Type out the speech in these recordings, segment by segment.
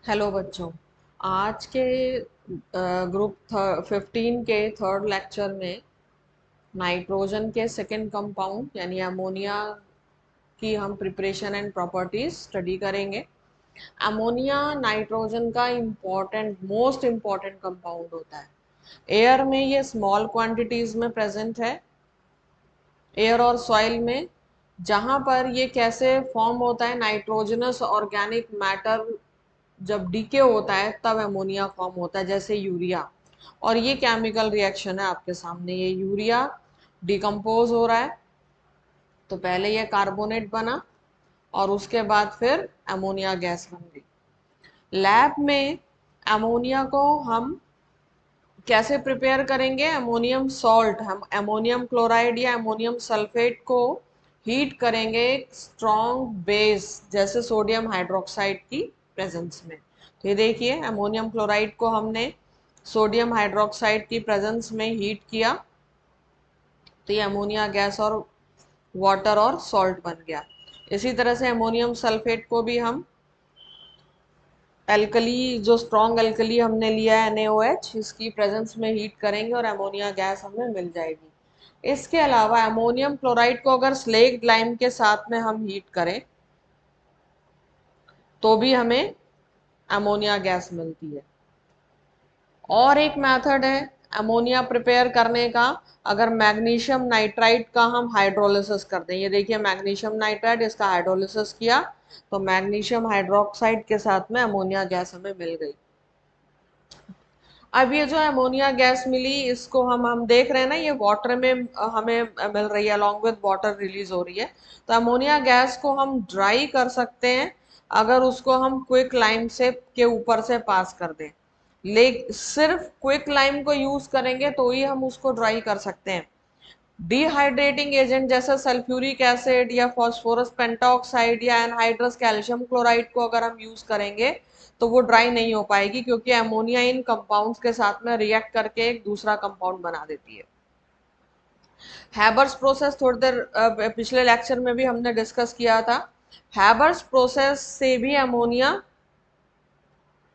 Hello बच्चों। आज के ग्रुप 15 के थर्ड लेक्चर में नाइट्रोजन के सेकंड कंपाउंड यानी अमोनिया की हम प्रिपरेशन एंड प्रॉपर्टीज स्टडी करेंगे। अमोनिया नाइट्रोजन का मोस्ट इम्पॉर्टेंट कंपाउंड होता है। एयर में ये स्मॉल क्वांटिटीज में प्रेजेंट है, एयर और सॉइल में। जहाँ पर ये कैसे फॉर्म होता है, नाइट्रोजनस ऑर्गेनिक मैटर जब डीके होता है तब अमोनिया फॉर्म होता है, जैसे यूरिया। और ये केमिकल रिएक्शन है आपके सामने, ये यूरिया डिकम्पोज हो रहा है। तो पहले ये कार्बोनेट बना और उसके बाद फिर अमोनिया गैस बन गई। लैब में अमोनिया को हम कैसे प्रिपेयर करेंगे? अमोनियम सॉल्ट, हम अमोनियम क्लोराइड या अमोनियम सल्फेट को हीट करेंगे स्ट्रॉन्ग बेस जैसे सोडियम हाइड्रोक्साइड की प्रेजेंस में। तो ये देखिए, अमोनियम क्लोराइड को हमने सोडियम हाइड्रोक्साइड की प्रेजेंस में हीट किया तो ये अमोनिया गैस और वाटर और सॉल्ट बन गया। इसी तरह से अमोनियम सल्फेट को भी हम एल्कली, जो स्ट्रॉन्ग एल्कली हमने लिया है NaOH, इसकी प्रेजेंस में हीट करेंगे और अमोनिया गैस हमें मिल जाएगी। इसके अलावा अमोनियम क्लोराइड को अगर स्लेक्ड लाइम के साथ में हम हीट करें तो भी हमें अमोनिया गैस मिलती है। और एक मेथड है अमोनिया प्रिपेयर करने का, अगर मैग्नीशियम नाइट्राइड का हम हाइड्रोलिसिस कर दें। ये देखिए मैग्नीशियम नाइट्राइड, इसका हाइड्रोलिसिस किया तो मैग्नीशियम हाइड्रोक्साइड के साथ में अमोनिया गैस हमें मिल गई। अब ये जो अमोनिया गैस मिली, इसको हम देख रहे हैं ना, ये वाटर में हमें मिल रही है, अलॉन्ग विद वाटर रिलीज हो रही है। तो अमोनिया गैस को हम ड्राई कर सकते हैं अगर उसको हम क्विक लाइम से के ऊपर से पास कर दें। ले सिर्फ क्विक लाइम को यूज करेंगे तो ही हम उसको ड्राई कर सकते हैं। डिहाइड्रेटिंग एजेंट जैसे सल्फ्यूरिक एसिड या फास्फोरस पेंटाऑक्साइड या एनहाइड्रस कैल्शियम क्लोराइड को अगर हम यूज करेंगे तो वो ड्राई नहीं हो पाएगी, क्योंकि अमोनिया इन कंपाउंड्स के साथ में रिएक्ट करके एक दूसरा कंपाउंड बना देती है। हैबर्स प्रोसेस थोड़ी देर पिछले लेक्चर में भी हमने डिस्कस किया था। हैबर्स प्रोसेस से भी अमोनिया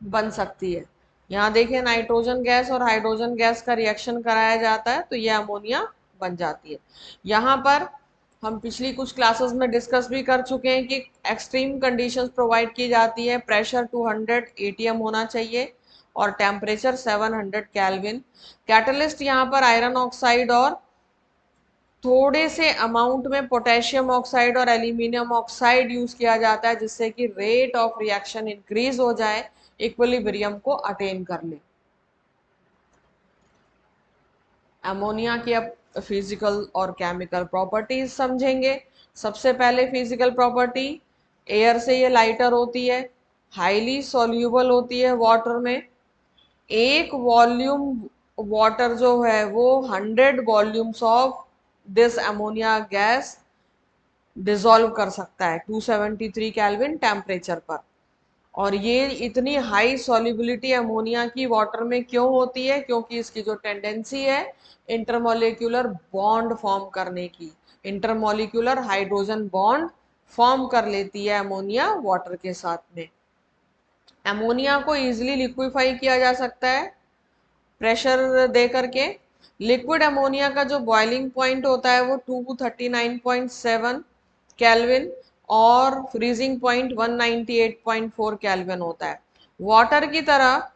बन सकती है। यहाँ देखिए, नाइट्रोजन गैस और हाइड्रोजन गैस का रिएक्शन कराया जाता है तो ये अमोनिया बन जाती है। यहाँ पर हम पिछली कुछ क्लासेस में डिस्कस भी कर चुके हैं कि एक्सट्रीम कंडीशंस प्रोवाइड की जाती है। प्रेशर 200 ATM होना चाहिए और टेम्परेचर 700 केल्विन। कैटलिस्ट यहाँ पर आयरन ऑक्साइड और थोड़े से अमाउंट में पोटेशियम ऑक्साइड और एल्यूमिनियम ऑक्साइड यूज किया जाता है, जिससे कि रेट ऑफ रिएक्शन इंक्रीज हो जाए, इक्विलिब्रियम को अटेन कर ले। अमोनिया की अब फिजिकल और केमिकल प्रॉपर्टीज समझेंगे। सबसे पहले फिजिकल प्रॉपर्टी, एयर से ये लाइटर होती है, हाईली सॉल्यूबल होती है वाटर में। एक वॉल्यूम वाटर जो है वो 100 volumes of this ammonia gas dissolve कर सकता है 273 केल्विन टेम्परेचर पर। और ये इतनी हाई सॉल्युबिलिटी अमोनिया की वाटर में क्यों होती है? क्योंकि इसकी जो टेंडेंसी है इंटरमोलिक्यूलर बॉन्ड फॉर्म करने की, इंटरमोलिक्यूलर हाइड्रोजन बॉन्ड फॉर्म कर लेती है अमोनिया वाटर के साथ में। अमोनिया को इजिली लिक्विफाई किया जा सकता है प्रेशर दे करके। लिक्विड अमोनिया का जो बॉइलिंग पॉइंट होता है वो 239.7 केल्विन और फ्रीजिंग पॉइंट 198.4 केल्विन होता है। वाटर की तरह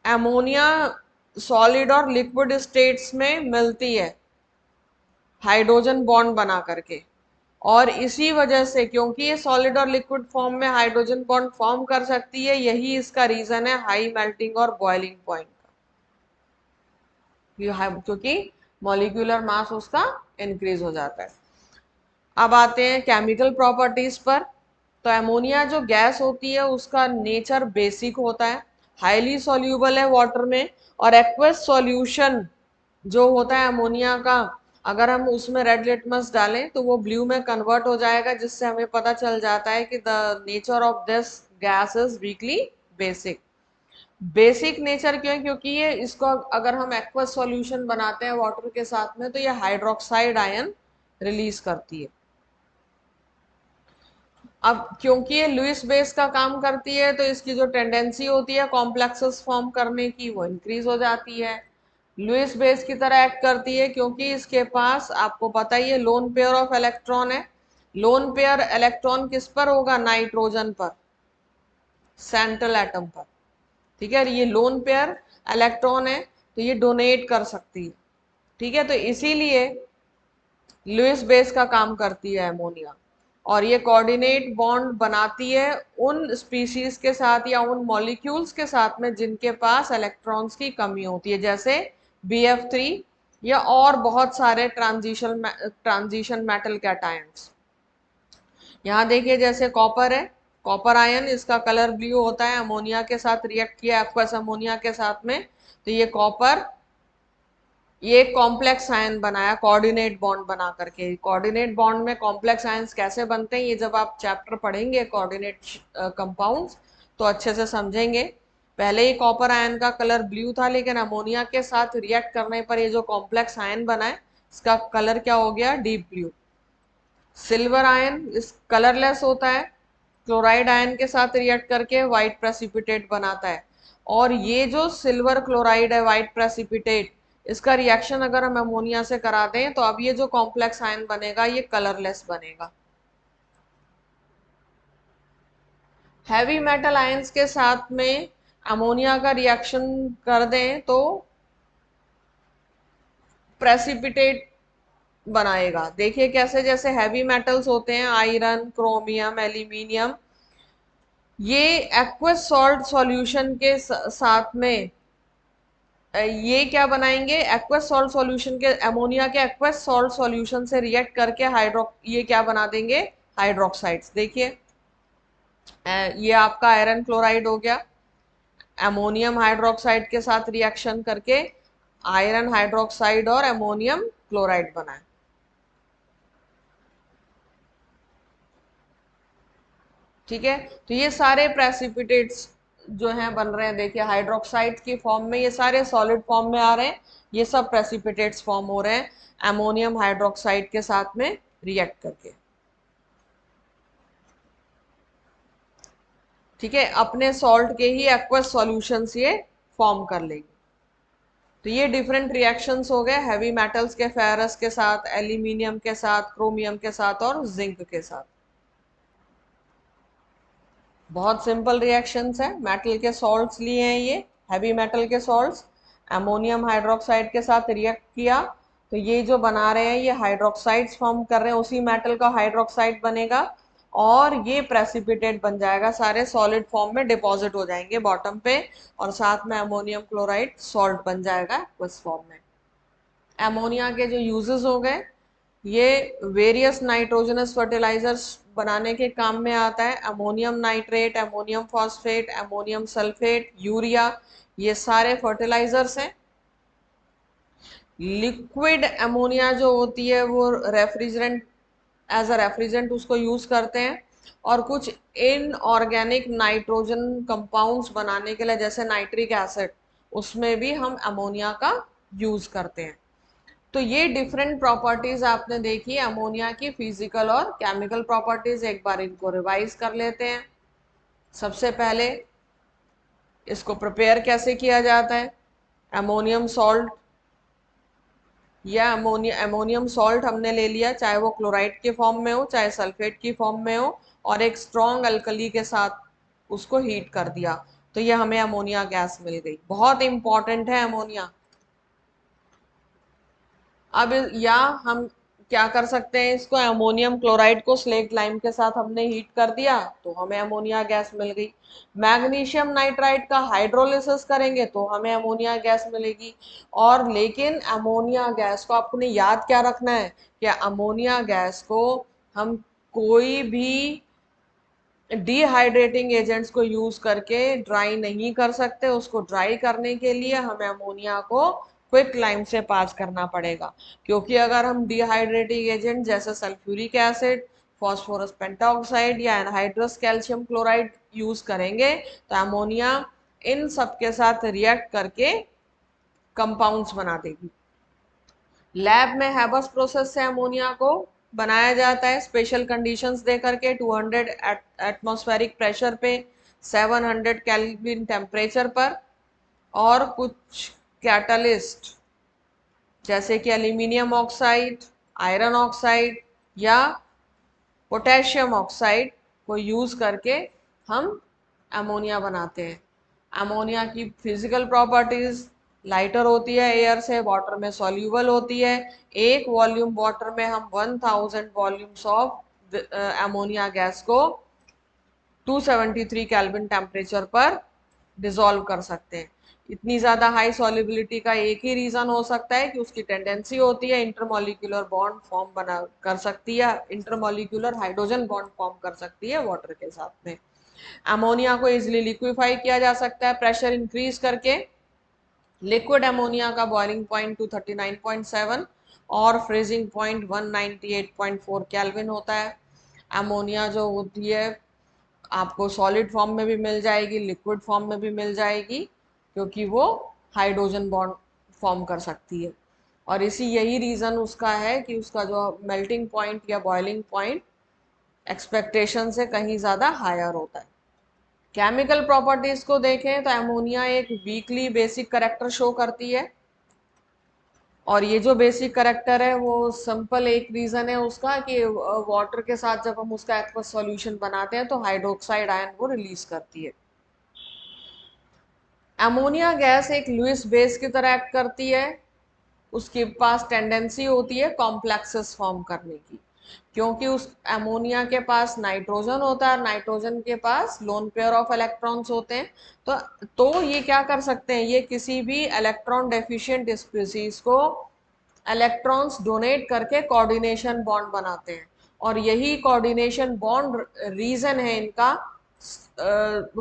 अमोनिया सॉलिड और लिक्विड स्टेट्स में मिलती है हाइड्रोजन बॉन्ड बना करके। और इसी वजह से, क्योंकि ये सॉलिड और लिक्विड फॉर्म में हाइड्रोजन बॉन्ड फॉर्म कर सकती है, यही इसका रीजन है हाई मेल्टिंग और बॉइलिंग पॉइंट, क्योंकि मॉलिक्यूलर मास उसका इंक्रीज हो जाता है। अब आते हैं केमिकल प्रॉपर्टीज पर। तो अमोनिया जो गैस होती है उसका नेचर बेसिक होता है, हाईली सॉल्यूबल है वाटर में, और एक्वस सॉल्यूशन जो होता है अमोनिया का, अगर हम उसमें रेड लिटमस डालें तो वो ब्लू में कन्वर्ट हो जाएगा, जिससे हमें पता चल जाता है कि the nature of this gas is weekly basic. Basic nature क्यों? क्योंकि ये इसको अगर हम एक्वस सॉल्यूशन बनाते हैं वाटर के साथ में तो ये हाइड्रोक्साइड आयन रिलीज करती है। अब क्योंकि ये लुईस बेस का काम करती है तो इसकी जो टेंडेंसी होती है कॉम्प्लेक्सेस फॉर्म करने की वो इंक्रीज हो जाती है। लुईस बेस की तरह एक्ट करती है क्योंकि इसके पास आपको पता ही है लोन पेयर ऑफ इलेक्ट्रॉन है। लोन पेयर इलेक्ट्रॉन किस पर होगा? नाइट्रोजन पर, सेंट्रल एटम पर। ठीक है, ये लोन पेयर इलेक्ट्रॉन है तो ये डोनेट कर सकती है। ठीक है, तो इसीलिए लुईस बेस का काम करती है अमोनिया। और ये कोऑर्डिनेट बॉन्ड बनाती है उन स्पीशीज के साथ या उन मॉलिक्यूल्स के साथ में जिनके पास इलेक्ट्रॉन्स की कमी होती है, जैसे BF3 या और बहुत सारे ट्रांजिशन मेटल कैटायंस। यहाँ देखिए जैसे कॉपर है, कॉपर आयन, इसका कलर ब्लू होता है, अमोनिया के साथ रिएक्ट किया एक्वस अमोनिया के साथ में, तो ये कॉपर, ये एक कॉम्प्लेक्स आयन बनाया कोऑर्डिनेट बॉन्ड बना करके। कोऑर्डिनेट बॉन्ड में कॉम्प्लेक्स आयंस कैसे बनते हैं ये जब आप चैप्टर पढ़ेंगे कोऑर्डिनेट कंपाउंड्स तो अच्छे से समझेंगे। पहले ही कॉपर आयन का कलर ब्लू था, लेकिन अमोनिया के साथ रिएक्ट करने पर ये जो कॉम्प्लेक्स आयन बना है इसका कलर क्या हो गया? Deep blue. सिल्वर आयन इस कलरलेस होता है, क्लोराइड आयन के साथ रिएक्ट करके व्हाइट प्रेसिपिटेट बनाता है। और ये जो सिल्वर क्लोराइड है व्हाइट प्रेसिपिटेट, इसका रिएक्शन अगर हम अमोनिया से करा दें तो अब ये जो कॉम्प्लेक्स आयन बनेगा ये कलरलेस बनेगा। हैवी मेटल आयंस के साथ में अमोनिया का रिएक्शन कर दें तो प्रेसिपिटेट बनाएगा। देखिए कैसे, जैसे हैवी मेटल्स होते हैं आयरन, क्रोमियम, एल्यूमिनियम, ये एक्वस सॉल्ट सॉल्यूशन के साथ में ये क्या बनाएंगे? एक्वस सॉल्ट सॉल्यूशन के, अमोनिया के एक्वस सॉल्ट सॉल्यूशन से रिएक्ट करके ये क्या बना देंगे? हाइड्रोक्साइड्स। देखिए ये आपका आयरन क्लोराइड हो गया, अमोनियम हाइड्रोक्साइड के साथ रिएक्शन करके आयरन हाइड्रोक्साइड और अमोनियम क्लोराइड बना है। ठीक है, तो ये सारे प्रेसिपिटेट्स जो हैं बन रहे हैं, देखिए हाइड्रोक्साइड की फॉर्म में, ये सारे सॉलिड फॉर्म में आ रहे हैं, ये सब प्रेसिपिटेट्स फॉर्म हो रहे हैं अमोनियम हाइड्रोक्साइड के साथ में रिएक्ट करके। ठीक है, अपने सॉल्ट के ही एक्वस सॉल्यूशंस ये फॉर्म कर लेंगे। तो ये डिफरेंट रिएक्शंस हो गए हैवी मेटल्स के, फेरस के साथ, एल्यूमिनियम के साथ, क्रोमियम के साथ और जिंक के साथ। बहुत सिंपल रिएक्शंस है, मेटल के सॉल्ट्स लिए हैं ये, हैवी मेटल के सॉल्ट्स, अमोनियम हाइड्रोक्साइड के साथ रिएक्ट किया तो ये जो बना रहे हैं ये हाइड्रोक्साइड्स फॉर्म कर रहे हैं, उसी मेटल का हाइड्रोक्साइड बनेगा और ये प्रेसिपिटेट बन जाएगा, सारे सॉलिड फॉर्म में डिपॉजिट हो जाएंगे बॉटम पे और साथ में अमोनियम क्लोराइड सॉल्ट बन जाएगा उस फॉर्म में। अमोनिया के जो यूजेस हो गए, ये वेरियस नाइट्रोजनस फर्टिलाइजर्स बनाने के काम में आता है। Ammonium nitrate, ammonium phosphate, ammonium sulphate, urea, ये सारे फर्टिलाइजर्स हैं। लिक्विड अमोनिया जो होती है वो रेफ्रिजरेंट, एज अ रेफ्रिजरेंट उसको यूज करते हैं। और कुछ इनऑर्गेनिक नाइट्रोजन कंपाउंड्स बनाने के लिए जैसे नाइट्रिक एसिड, उसमें भी हम अमोनिया का यूज करते हैं। तो ये डिफरेंट प्रॉपर्टीज आपने देखी अमोनिया की, फिजिकल और केमिकल प्रॉपर्टीज। एक बार इनको रिवाइज कर लेते हैं। सबसे पहले इसको प्रिपेयर कैसे किया जाता है? अमोनियम सॉल्ट या अमोनियम सॉल्ट हमने ले लिया, चाहे वो क्लोराइड के फॉर्म में हो चाहे सल्फेट की फॉर्म में हो, और एक स्ट्रॉन्ग अल्कली के साथ उसको हीट कर दिया तो ये हमें अमोनिया गैस मिल गई। बहुत इंपॉर्टेंट है अमोनिया। अब या हम क्या कर सकते हैं, इसको अमोनियम क्लोराइड को स्लेट लाइम के साथ हमने हीट कर दिया तो हमें अमोनिया गैस मिल गई। मैग्नीशियम नाइट्राइड का हाइड्रोलिसिस करेंगे तो हमें अमोनिया गैस मिलेगी। और लेकिन अमोनिया गैस को आपने याद क्या रखना है कि अमोनिया गैस को हम कोई भी डिहाइड्रेटिंग एजेंट्स को यूज करके ड्राई नहीं कर सकते। उसको ड्राई करने के लिए हमें अमोनिया को क्विक लाइम से पास करना पड़ेगा, क्योंकि अगर हम डिहाइड्रेटिंग एजेंट जैसे सल्फ्यूरिक एसिड, फॉस्फोरस पेंटॉक्साइड या एनहाइड्रस कैल्शियम क्लोराइड यूज करेंगे तो अमोनिया इन सब के साथ रिएक्ट करके कंपाउंड्स बना देगी। लैब में हैबस प्रोसेस से अमोनिया को बनाया जाता है स्पेशल कंडीशंस दे करके 200 एटमॉस्फेरिक प्रेशर पे, 700 केल्विन टेम्परेचर पर, और कुछ कैटलिस्ट जैसे कि एल्यूमिनियम ऑक्साइड, आयरन ऑक्साइड या पोटेशियम ऑक्साइड को यूज करके हम अमोनिया बनाते हैं। अमोनिया की फिजिकल प्रॉपर्टीज लाइटर होती है एयर से, वाटर में सॉल्यूबल होती है। एक वॉल्यूम वाटर में हम 1000 वॉल्यूम्स ऑफ अमोनिया गैस को 273 केल्विन टेम्परेचर पर डिसॉल्व कर सकते हैं। इतनी ज़्यादा हाई सॉल्युबिलिटी का एक ही रीज़न हो सकता है कि उसकी टेंडेंसी होती है इंटरमॉलिक्यूलर बॉन्ड फॉर्म बना कर सकती है, इंटरमॉलिक्यूलर हाइड्रोजन बॉन्ड फॉर्म कर सकती है वाटर के साथ में। अमोनिया को इजिली लिक्विफाई किया जा सकता है प्रेशर इंक्रीज करके। लिक्विड अमोनिया का बॉइलिंग पॉइंट 239.7 और फ्रीजिंग पॉइंट 198.4 केल्विन होता है। अमोनिया जो होती है आपको सॉलिड फॉर्म में भी मिल जाएगी, लिक्विड फॉर्म में भी मिल जाएगी, क्योंकि वो हाइड्रोजन बॉन्ड फॉर्म कर सकती है। और इसी यही रीज़न उसका है कि उसका जो मेल्टिंग पॉइंट या बॉइलिंग पॉइंट एक्सपेक्टेशन से कहीं ज़्यादा हायर होता है। केमिकल प्रॉपर्टीज को देखें तो अमोनिया एक वीकली बेसिक करेक्टर शो करती है, और ये जो बेसिक करेक्टर है वो सिंपल एक रीजन है उसका कि वाटर के साथ जब हम उसका एक्वस सॉल्यूशन बनाते हैं तो हाइड्रोक्साइड आयन को रिलीज करती है। अमोनिया गैस एक लुईस बेस की तरह एक्ट करती है। उसके पास टेंडेंसी होती है कॉम्प्लेक्सेस फॉर्म करने की, क्योंकि उस अमोनिया के पास नाइट्रोजन होता है, नाइट्रोजन के पास लोन पेयर ऑफ इलेक्ट्रॉन्स होते हैं। तो ये क्या कर सकते हैं, ये किसी भी इलेक्ट्रॉन डेफिशिएंट स्पीसीज को इलेक्ट्रॉन्स डोनेट करके कोऑर्डिनेशन बॉन्ड बनाते हैं, और यही कोऑर्डिनेशन बॉन्ड रीजन है इनका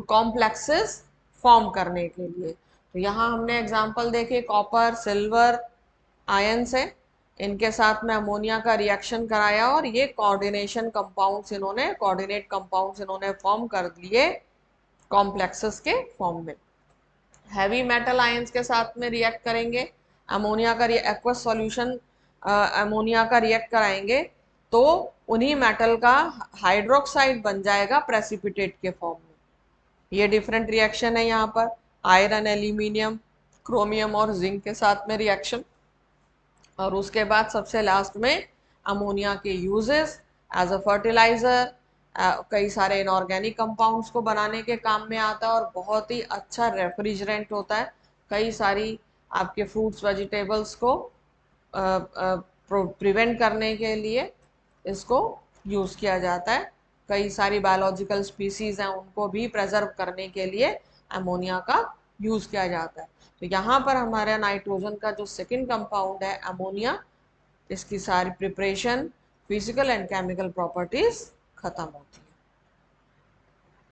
कॉम्प्लेक्सेस फॉर्म करने के लिए। तो यहाँ हमने एग्जांपल देखे कॉपर, सिल्वर, आयन से, इनके साथ में अमोनिया का रिएक्शन कराया और ये कोऑर्डिनेशन कंपाउंड्स इन्होंने कोऑर्डिनेट कंपाउंड्स इन्होंने फॉर्म कर दिए कॉम्प्लेक्सेस के फॉर्म में। हैवी मेटल आयंस के साथ में रिएक्ट करेंगे, अमोनिया का एक्वस सॉल्यूशन अमोनिया का रिएक्ट कराएंगे, तो उन्हीं मेटल का हाइड्रोक्साइड बन जाएगा प्रेसिपिटेट के फॉर्म में। ये डिफरेंट रिएक्शन है यहाँ पर, आयरन, एल्यूमिनियम, क्रोमियम और जिंक के साथ में रिएक्शन। और उसके बाद सबसे लास्ट में अमोनिया के यूजेस एज अ फर्टिलाइजर, कई सारे इनऑर्गेनिक कंपाउंड्स को बनाने के काम में आता है, और बहुत ही अच्छा रेफ्रिजरेंट होता है। कई सारी आपके फ्रूट्स वेजिटेबल्स को प्रिवेंट करने के लिए इसको यूज़ किया जाता है। कई सारी बायोलॉजिकल स्पीसीज हैं उनको भी प्रेजर्व करने के लिए अमोनिया का यूज़ किया जाता है। तो यहाँ पर हमारा नाइट्रोजन का जो सेकंड कंपाउंड है अमोनिया, इसकी सारी preparation, physical and chemical properties खत्म होती है।